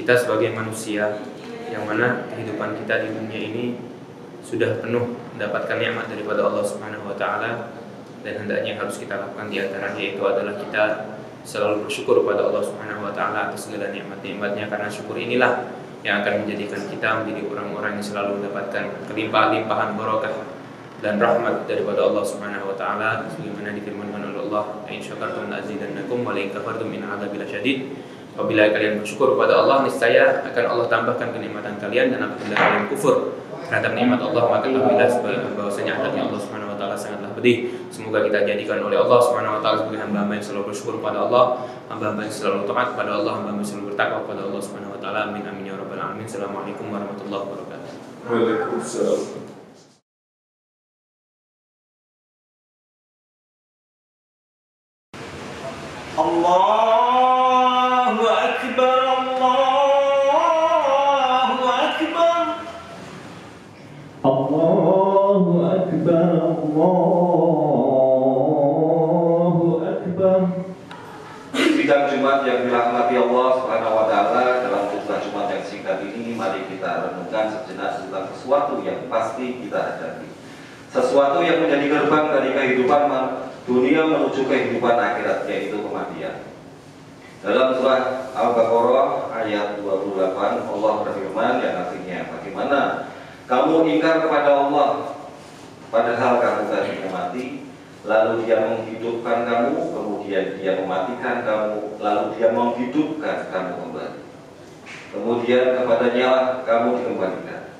kita sebagai manusia, yang mana kehidupan kita di dunia ini sudah penuh mendapatkan nikmat daripada Allah Subhanahu wa taala, dan hendaknya harus kita lakukan di antaranya yaitu adalah kita selalu bersyukur kepada Allah Subhanahu wa taala atas segala nikmat-nikmatnya, karena syukur inilah yang akan menjadikan kita menjadi orang-orang yang selalu mendapatkan kelimpahan-limpahan barakah dan rahmat daripada Allah Subhanahu wa taala, sebagaimana difirmankan oleh Allah, "In syakartum la'azidannakum wa la in kafartum in 'adzabi lasyadid." Apabila kalian bersyukur kepada Allah, niscaya akan Allah tambahkan kenikmatan kalian, dan apabila kalian kufur terhadap nikmat Allah, maka ketahuilah bahwasanya adabnya Allah Subhanahu wa taala sangatlah pedih. Semoga kita jadikan oleh Allah Subhanahu wa taala sebagai hamba-hamba yang selalu bersyukur kepada Allah, hamba-hamba yang selalu taat kepada Allah, hamba-hamba yang selalu bertakwa kepada Allah Subhanahu wa taala. Amin amin ya rabbal alamin. Assalamualaikum warahmatullahi wabarakatuh. Waalaikumsalam. Allahu Akbar, Allahu Akbar, Allahu Akbar, Allahu Akbar. Sidang Jumat yang dirahmati Allah Subhanahu wa taala, dalam khutbah Jumat yang singkat ini mari kita renungkan sejenak tentang sesuatu yang pasti kita hadapi. Sesuatu yang menjadi gerbang dari kehidupan dunia menuju kehidupan akhirat, yaitu kematian. Dalam surah Al-Baqarah ayat 28 Allah berfirman yang artinya, bagaimana kamu ingkar kepada Allah padahal kamu tadinya mati, lalu Dia menghidupkan kamu, kemudian Dia mematikan kamu, lalu Dia menghidupkan kamu kembali, kemudian kepadanya lah kamu dikembalikan.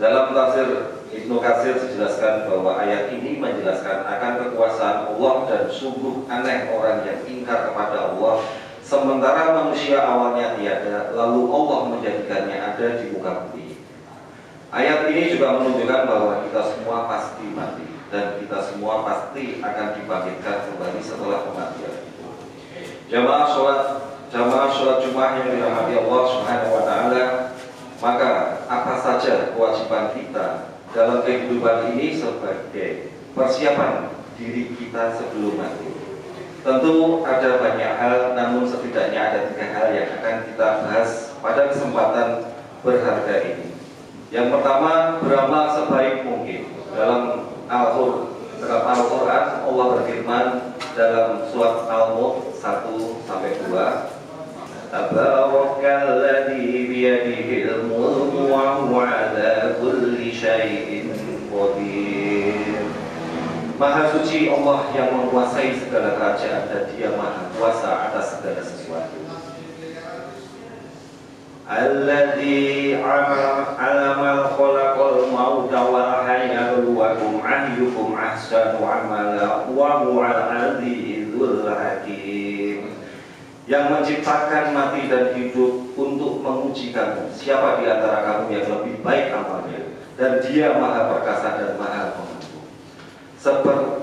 Dalam tafsir Ibnu Katsir dijelaskan bahwa ayat ini menjelaskan akan kekuasaan Allah, dan sungguh aneh orang yang ingkar kepada Allah sementara manusia awalnya tiada, lalu Allah menjadikannya ada di muka bumi. Ayat ini juga menunjukkan bahwa kita semua pasti mati, dan kita semua pasti akan dibangkitkan kembali setelah kematian itu. Jamaah sholat Jumat yang dirahmati Allah Subhanahu wa taala, maka apa saja kewajiban kita dalam kehidupan ini sebagai persiapan diri kita sebelum mati? Tentu ada banyak hal, namun setidaknya ada 3 hal yang akan kita bahas pada kesempatan berharga ini. Yang pertama, beramal sebaik mungkin. Dalam Al-Quran Allah berfirman dalam surat Al-Mulk 1-2, Tabarakalladzi biyadihil mulku wa huwa ala kulli syai'in qadir. Maha suci Allah yang menguasai segala kerajaan, dan Dia maha kuasa atas segala sesuatu. Alladzi alamal khalaqal mauta wal hayata liyabluwakum ayyukum ahsanu amala wa huwal azizul hakim. Yang menciptakan mati dan hidup untuk menguji kamu, siapa di antara kamu yang lebih baik amalnya, dan Dia maha perkasa dan maha pengampun.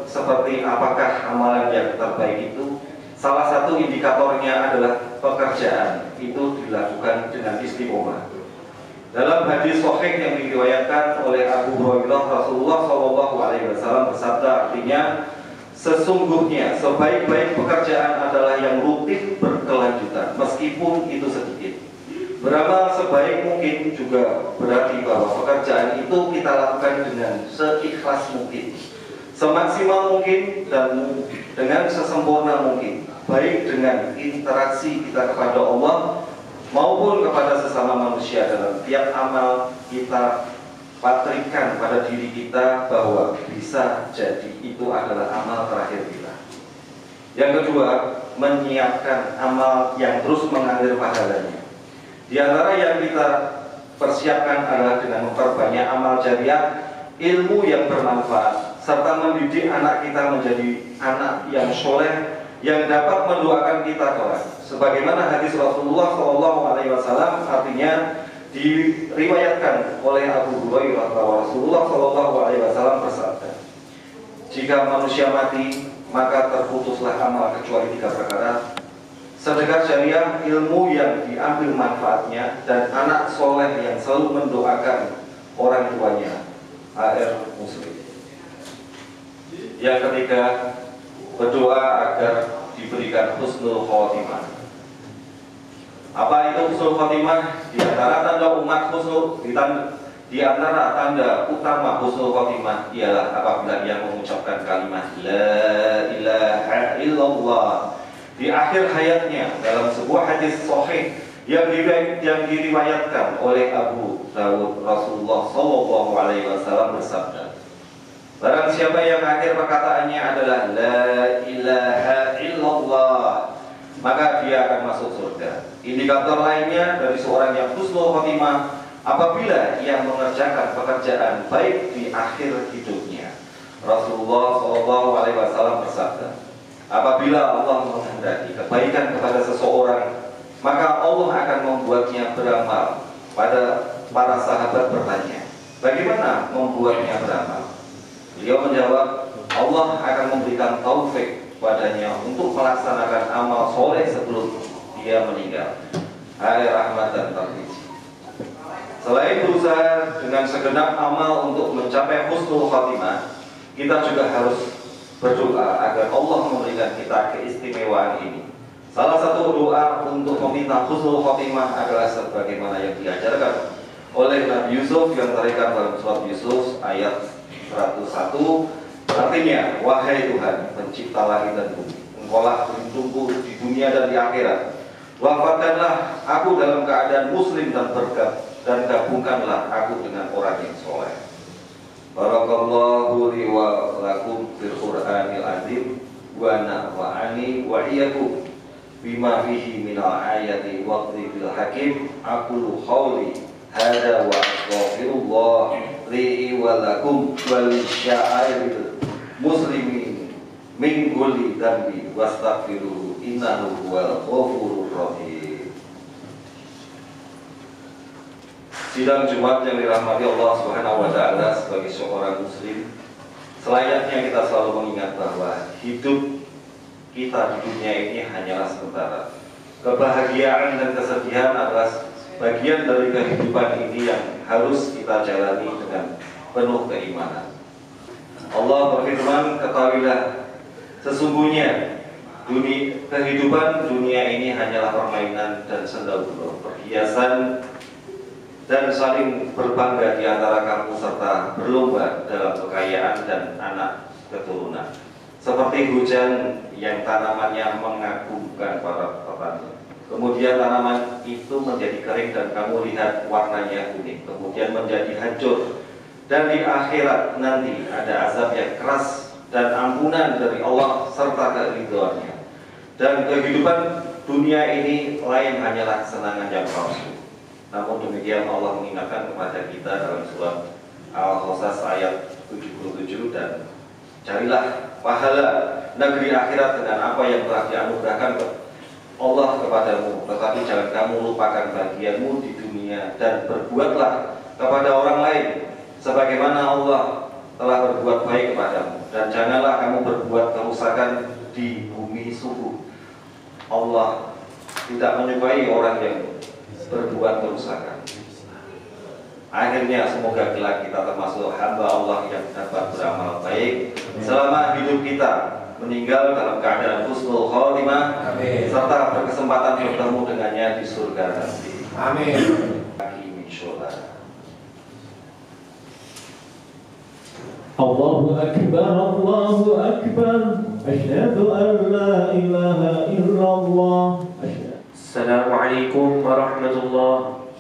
Seperti apakah amalan yang terbaik itu? Salah satu indikatornya adalah pekerjaan itu dilakukan dengan istiqomah. Dalam hadis sahih yang diriwayatkan oleh Abu Hurairah, Rasulullah SAW bersabda, artinya, sesungguhnya sebaik-baik pekerjaan adalah yang rutin berkelanjutan, meskipun itu sedikit. Beramal sebaik mungkin juga berarti bahwa pekerjaan itu kita lakukan dengan seikhlas mungkin, semaksimal mungkin, dan dengan sesempurna mungkin, baik dengan interaksi kita kepada Allah maupun kepada sesama manusia. Dalam tiap amal kita patrikan pada diri kita bahwa bisa jadi itu adalah amal terakhir kita. Yang kedua, menyiapkan amal yang terus mengalir pahalanya. Di antara yang kita persiapkan adalah dengan memperbanyak amal jariah, ilmu yang bermanfaat, serta mendidik anak kita menjadi anak yang soleh yang dapat mendoakan kita kelak. Sebagaimana hadis Rasulullah SAW, artinya diriwayatkan oleh Abu Hurairah bahwa Rasulullah SAW bersabda, jika manusia mati maka terputuslah amal kecuali 3 perkara: sedekah jariah, ilmu yang diambil manfaatnya, dan anak soleh yang selalu mendoakan orang tuanya. AR Muslim. Yang ketiga, berdoa agar diberikan husnul khotimah. Apa itu husnul khotimah, di antara tanda umat husnul, di antara tanda utama husnul khotimah ialah apabila ia mengucapkan kalimat La ilaha illallah di akhir hayatnya dalam sebuah hadis sahih yang diriwayatkan oleh Abu Dawud. Rasulullah SAW bersabda, barang siapa yang akhir perkataannya adalah La ilaha illallah, maka dia akan masuk surga. Indikator lainnya dari seorang yang husnul khotimah apabila ia mengerjakan pekerjaan baik di akhir hidupnya. Rasulullah SAW bersabda, apabila Allah menghendaki kebaikan kepada seseorang, maka Allah akan membuatnya beramal. Pada para sahabat bertanya, bagaimana membuatnya beramal? Beliau menjawab, Allah akan memberikan taufik padanya untuk melaksanakan amal soleh sebelum dia meninggal. Hai rahmat dan taufik. Selain berusaha dengan segenap amal untuk mencapai husnul khotimah, kita juga harus berdoa agar Allah memberikan kita keistimewaan ini. Salah satu doa untuk meminta husnul khotimah adalah sebagaimana yang diajarkan oleh Nabi Yusuf yang terdapat dalam surat Yusuf ayat 101. Artinya, wahai Tuhan, pencipta langit dan bumi, Engkaulah pelindungku di dunia dan di akhirat. Wafatkanlah aku dalam keadaan muslim dan gabungkanlah aku dengan orang yang soleh. Barakallahu li wa lakum fil Qur'anil azim wa nafa'ani wa iyyakum bima fihi minal ayati wa bil hakim. Aqulu qawli hada wa astaghfirullah li wa lakum wal sya'iril muslimin min kulli dhanbi wastaghfiruhu innahu huwal ghafurur rahim. Sidang Jumat yang dirahmati Allah Subhanahu wa taala, sebagai seorang muslim, selayaknya kita selalu mengingat bahwa hidup kita di dunia ini hanyalah sementara. Kebahagiaan dan kesedihan adalah bagian dari kehidupan ini yang harus kita jalani dengan penuh keimanan. Allah berfirman, ketahuilah sesungguhnya kehidupan dunia ini hanyalah permainan dan senda-gurau, perhiasan dan saling berbangga di antara kamu serta berlomba dalam kekayaan dan anak keturunan. Seperti hujan yang tanamannya mengagumkan para petani. Kemudian tanaman itu menjadi kering dan kamu lihat warnanya kuning, kemudian menjadi hancur. Dan di akhirat nanti ada azab yang keras dan ampunan dari Allah serta keridhoannya. Dan kehidupan dunia ini lain hanyalah kesenangan yang palsu. Namun demikian Allah mengingatkan kepada kita dalam surat Al-Qasas ayat 77, dan carilah pahala negeri akhirat dengan apa yang telah dianugerahkan Allah kepadamu, tetapi jangan kamu lupakan bagianmu di dunia dan berbuatlah kepada orang lain sebagaimana Allah telah berbuat baik kepadamu, dan janganlah kamu berbuat kerusakan di bumi subuh. Allah tidak menyukai orang yang berbuat kerusakan. Akhirnya semoga kelak kita termasuk hamba Allah yang dapat beramal baik selama hidup kita, meninggal dalam keadaan husnul khotimah, serta berkesempatan bertemu dengannya di surga nanti. Amin. Allahu Akbar, Allahu Akbar, asyhadu an la ilaha illallah. Assalamualaikum warahmatullahi.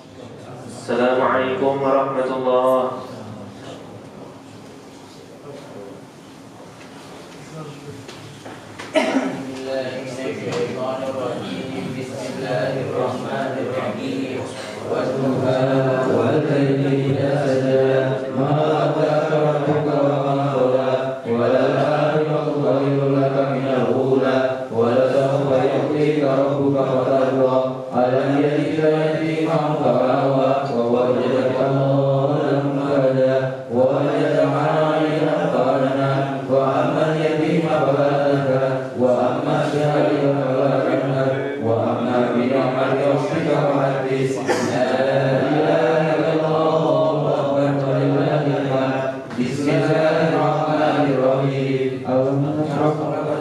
Assalamualaikum warahmatullahi. Bismillahirrahmanirrahim. Wadduha wal laili idza saja, ma wada'aka rabbuka wa ma qala, wa lal akhiratu khairun laka minal ula, wa la sawfa yu'tika rabbuka fatarda. Alam yajidka yatiman fa'awa, wa wajadaka dhalan fahada, wa wajadaka 'ailan fa'aghnā, wa amma al-yatima fala taqhar, wa amma as-sa'ila fala tanhar, wa amma bi ni'mati rabbika fahaddits. La ilaha illallah, Allahu akbar, walillahil hamd. Bismillahirrahmanirrahim. Allahumma shalli ala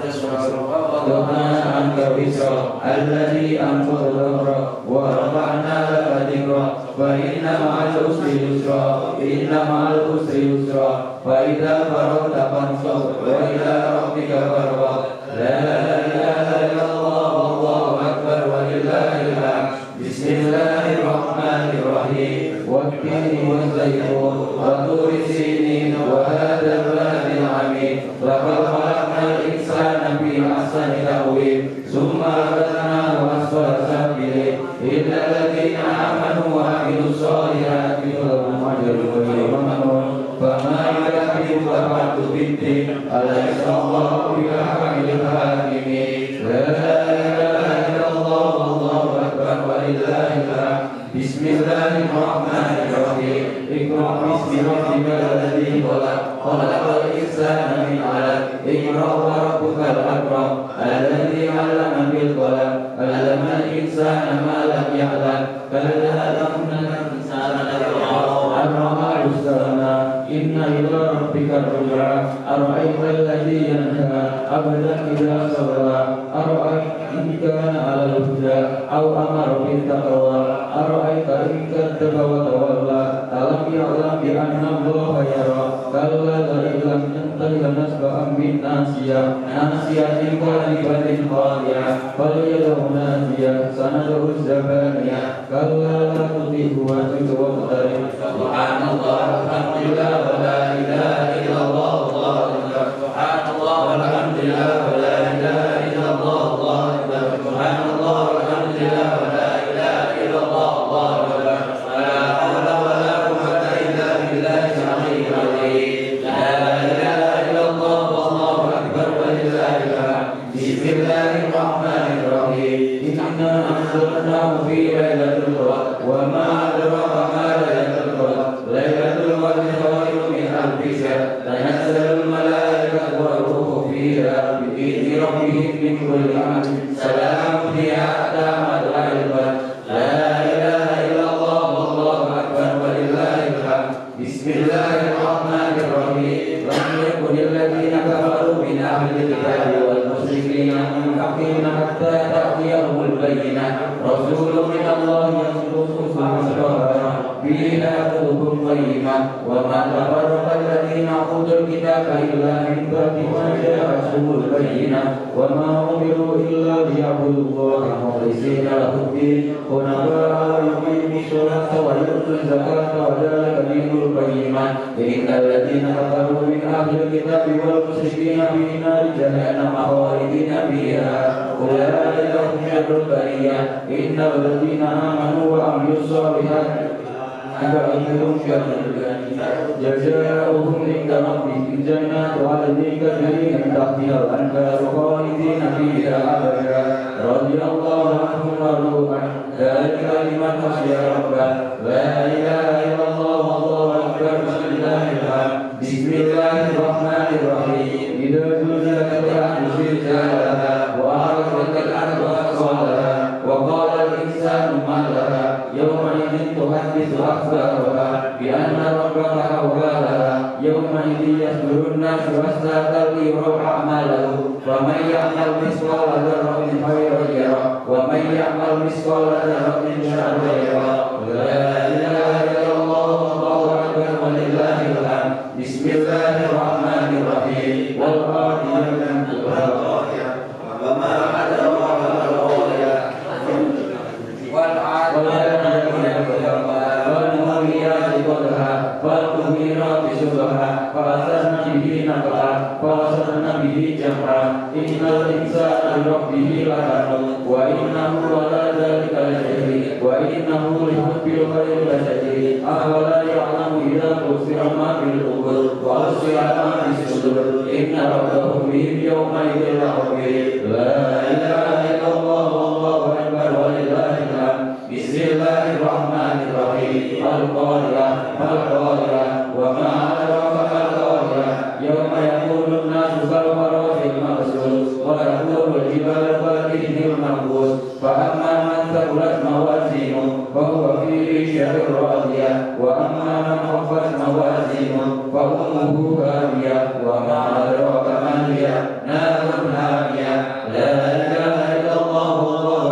Muhammad wa ala ali Muhammad. الذي أنقض ظهرك ورفعنا لك ذكرك فإن مع العسر يسرا إن مع العسر يسرا فإذا فرغت فانصب وإلى ربك فارغب لا إله إلا الله والله أكبر ولله الحمد بسم الله الرحمن الرحيم والتين والزيتون وطور سينين وهذا البلد العميد لقد خلقنا الإنسان في أحسن تقويم ثم رددناه أسفل سافلين إلا الذين آمنوا وعملوا الصالحات لهم أجر غير ممنون فما يكذبك بعد بالدين أليس الله بأحكم الحاكمين لا إله إلا الله والله أكبر ولله الحمد بسم الله الرحمن الرحيم اقرأ باسم ربك الذي خلق خلق الإنسان من علق اقرأ وربك الأكرم الذي علم بالقلم علم الإنسان ما لم يعلم كلا إن الإنسان الرحمن استغنى إن إلى ربك الرجعى أرأيت الذي ينهى أبدا إذا صلى أرأيت إن كان على الهدى أو أمر بالتقوى أرأيت إن كذب وتولى ألم يعلم بأن الله يرى كلا لئن لم ينته لنسفعا بالناصية ناصية كاذبة خاطئة فليدع نادية سندع الزبانية كلا لا تطعه واسجد واقترب سبحان الله والحمد لله ولا إله إلا الله الله أكبر سبحان الله والحمد لله ولا إله إلا الله الله أكبر سبحان الله والحمد لله ولا إله إلا الله الله أكبر ولا حول ولا قوة إلا بالله العلي العظيم لا إله إلا الله والله أكبر ولله الحمد بسم الله الرحمن الرحيم إنا أنزلناه في ليلة القدر وما أدراك ما ليلة القدر ليلة القدر خير من ألف شهر تنزل الملائكة والروح فيها بإذن ربهم من كل أمر سلام هي حتى مطلع الفجر لا إله إلا الله والله أكبر ولله الحمد بسم الله الرحمن الرحيم لم يكن الذين كفروا من أهل الكتاب والمشركين منفقين حتى تأتيهم البينة رسول من الله يتلو صحفا مطهرة فيها كتب قيمة وما تفرق الذين أوتوا الكتاب إلا من بعد ما جاءتهم البينة وما أمروا إلا ليعبدوا الله مخلصين له الدين حنفاء ويقيموا الصلاة ويؤتوا الزكاة وذلك دين القيمة إن الذين كفروا من أهل الكتاب والمشركين في نار جهنم خالدين فيها أولئك هم شر البرية إن الذين آمنوا وعملوا الصالحات أولئك جزاؤهم عند ربهم جنات عدن تجري من تحتها الأنهار خالدين فيها أبدا رضي الله عنهم ورضوا عنه ذلك لمن خشي ربه لا إله إلا الله والله أكبر بسم الله الرحمن الرحيم إذا زلزلت الأرض زلزالها وأخرجت الأرض أثقالها وقال الإنسان ما لها يومئذ تحدث أخبارها بأن ربك أولاها يومئذ يصدر الناس أشتاتا ليروا أعماله فمن يعمل مثقال ذرة خيرا يره ومن يعمل مثقال ذرة شرا يره لا إله إلا الله والله أكبر ولله الحمد بسم الله الرحمن الرحيم والقارئة وما أدراك ما القارئة والموريات قدحا فالمغيرات صبحا فأثرن به نقعا فوسطن به جمعا إن الإنسان لربه لكنود وإنه على ذلك لشهيد وإنه لحب الخير لشديد أفلا يعلم إذا بصر ما في القبور وأبصر ما في الصدور إن ربهم بهم يومئذ لخبير لا إله إلا الله والله أكبر ولله الحمد بسم الله الرحمن الرحيم القارئة ما القارئة وما أدراك ما القارئة يوم يكون الناس كالفراش المبثوث وتكون الجبال كالعهن المنفوش فأما من ثقلت موازينه فهو في عيشة راضية وأما من خفت موازينه فأمه هاوية وما أدراك ما هي نار حامية لا إله إلا الله والله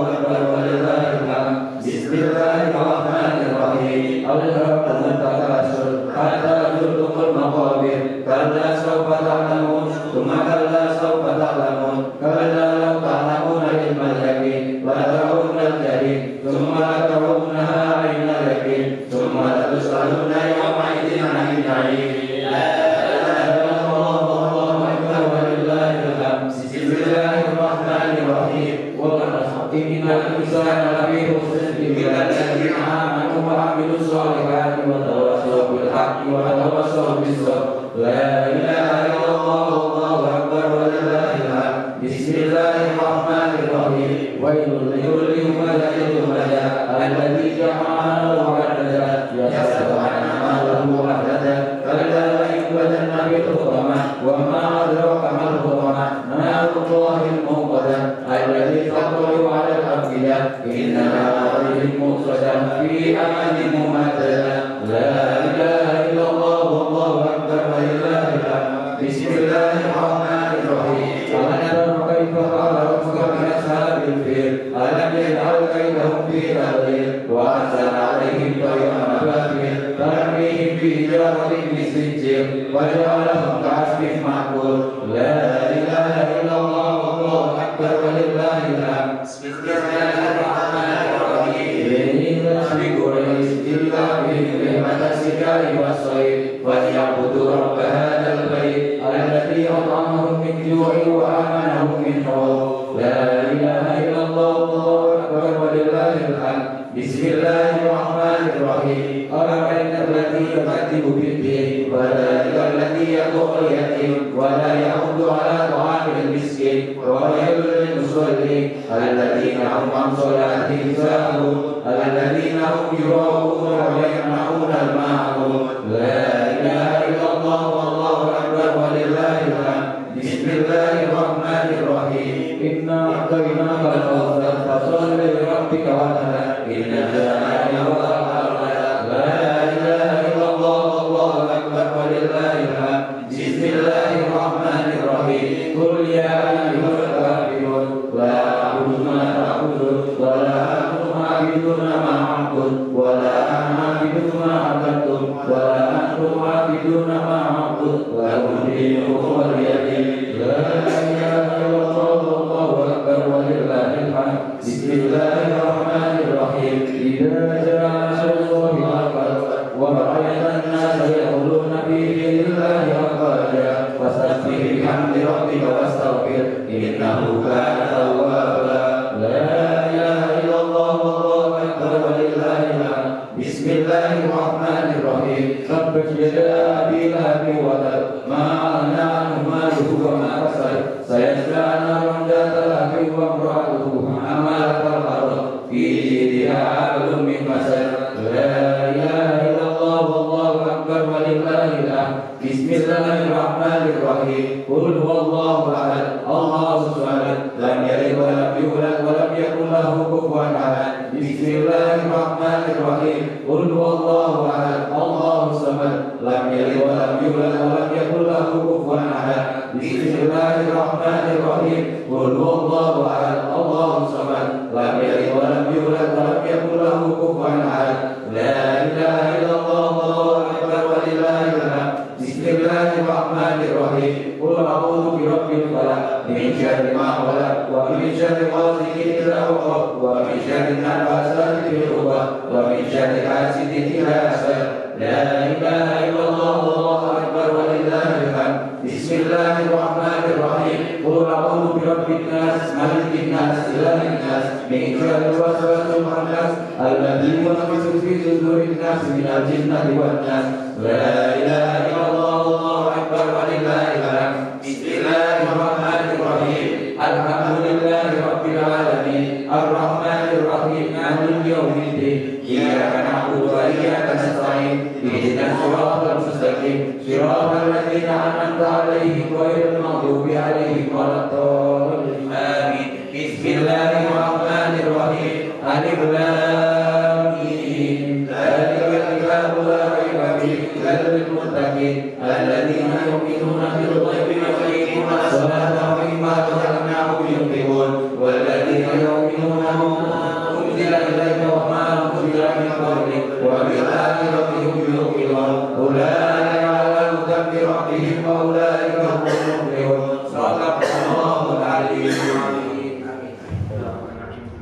اليقين ثم لترونها عين اليقين ثم لتسألن يومئذ عن النعيم لا إله إلا الله والله أكبر ولله الحمد بسم الله الرحمن الرحيم والعصر إن الإنسان لفي خسر إلا الذين آمنوا وعملوا الصالحات وتواصوا بالحق وتواصوا بالصبر لا إله إلا الله والله أكبر ولله الحمد بسم الله الرحمن الرحيم ويل لكل همزة لمزة الذي جمع ماله وعدده يحسب أن ماله أخلده كلا لينبذن في الحطمة وما أدراك ما الحطمة نار الله الموقدة التي تطلع على الأفئدة إنها عليهم مؤصدة في أمد ممددة لا إله إلا الله والله أكبر ولله الحمد بسم الله الرحمن الرحيم ألم تر كيف فعل ربك بأصحاب الفيل ألم يجعل كيدهم في تضليل وأرسل عليهم طيرا أبابيل ترميهم بحجارة من سجيل وجعلهم كعصف مأكول لا إله إلا الله والله أكبر ولله الحمد بسم الله الرحمن الرحيم إذا بقريش إلا بهم رحمة السجاء والصيد فليعبدوا رب هذا البيت الذي أطعمهم من جوع وآمنهم من خوف لا إله إلا الله والله أكبر ولله الحمد بسم الله الرحمن الرحيم أرأيت الذي يكذب بالدين وذلك الذي يدعو اليتيم ولا يحض على طعام المسكين وويل للمصلين الذين هم عن صلاتهم ساهون الذين هم يراءون ويمنعون الماعون لا إله إلا الله والله أكبر ولله الحمد بسم الله الرحمن الرحيم إنا أعطيناك الكوثر فصل لربك وانحر إن شانئك هو الأبتر لا إله إلا الله والله أكبر ولله الحمد بسم الله الرحمن الرحيم قل يا أيها الكافرون لا أعبد ما تعبدون ولا أنتم عابدون ما أعبد ولا أنا عابد ما عبدتم ولا أنتم عابدون ما أعبد لكم دينكم ولي دين لا إله إلا الله والله أكبر ولله الحمد بسم الله الرحمن الرحيم إذا جاء نصر الله والفتح ورأيت الناس يدخلون في دين الله أفواجا فسبح بحمد ربك واستغفر إنه كان توابا لا إله إلا الله والله أكبر ولله الحمد بسم الله الرحمن الرحيم تبت يدا أبي لهب وتب ما أغنى عنه ماله وما كسب سيصلى نارا ذات لهب وامرأته حمالة الحطب في جيدها حبل من مسد لا إله إلا الله والله أكبر ولله الحمد بسم الله الرحمن الرحيم قل هو الله أحد الله الصمد لم يلد ولم يولد ولم يكن له كفوا أحد بسم الله الرحمن الرحيم قل هو الله أحد الله الصمد لم يلد ولم يولد ولم يكن له كفوا أحد بسم الله الرحمن الرحيم قل هو الله أحد الله الصمد لم يلد ولم يولد ولم يكن له كفوا أحد لا إله إلا الله والله أكبر ولله الحمد بسم الله الرحمن الرحيم قل أعوذ برب الفلق من شر ما خلق ومن شر غاسق إذا وقب ومن شر النفاثات في العقد ومن شر حاسد إذا حسد لا إله إلا الله والله أكبر ولله الحمد بسم الله الرحمن الرحيم قل أعوذ برب الناس ملك الناس إله الناس من شر الوسواس الخناس الذي يوسوس في صدور الناس من الجنة والناس لا إله إلا الله والله أكبر ولله الحمد بسم الله الرحمن الرحيم الحمد لله رب العالمين الرحمن الرحيم مالك يوم الدين إياك نعبد وإياك نستعين اهدنا الصراط المستقيم صراط الذين أنعمت عليهم غير المغضوب عليهم ولا الضالين آمين بسم الله الرحمن الرحيم ألف لام ميم ذلك الكتاب لا ريب فيه هدى للمتقين الذين يؤمنون بالغيب ويقيمون الصلاة ومما رزقناهم ينفقون والذين يؤمنون بما أنزل إليك وما أنزل من قبلك وبالآخرة هم يوقنون أولئك على هدى من ربهم وأولئك هم المفلحون صدق الله العلي العظيم.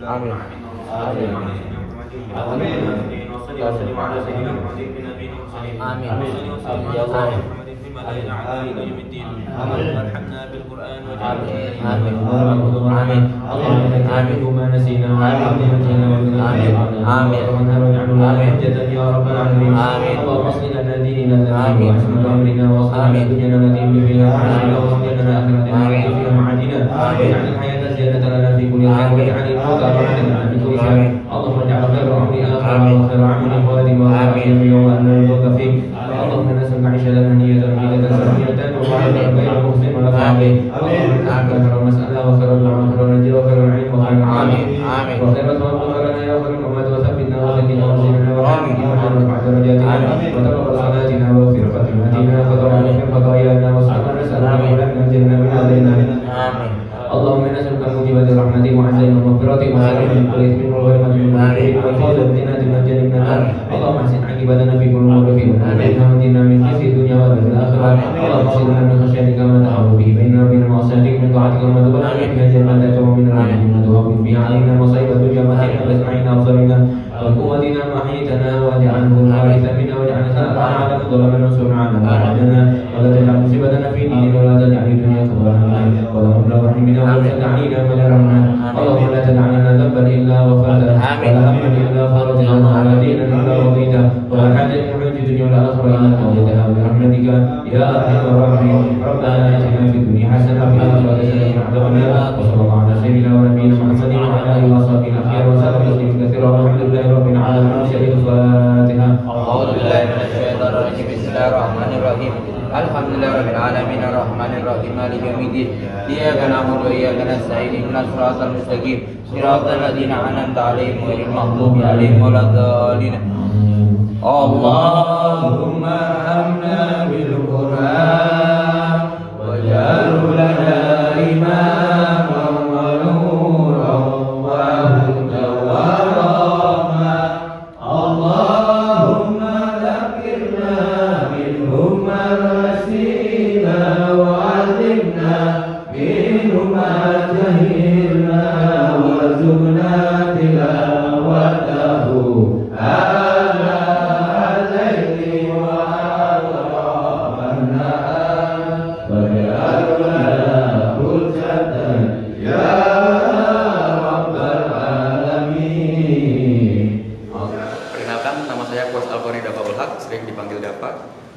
Amin.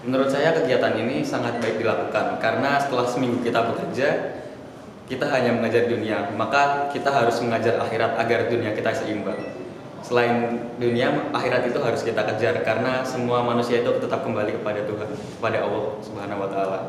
Menurut saya kegiatan ini sangat baik dilakukan karena setelah seminggu kita bekerja, kita hanya mengajar dunia, maka kita harus mengajar akhirat agar dunia kita seimbang. Selain dunia, akhirat itu harus kita kejar karena semua manusia itu tetap kembali kepada Tuhan, kepada Allah Subhanahu wa taala.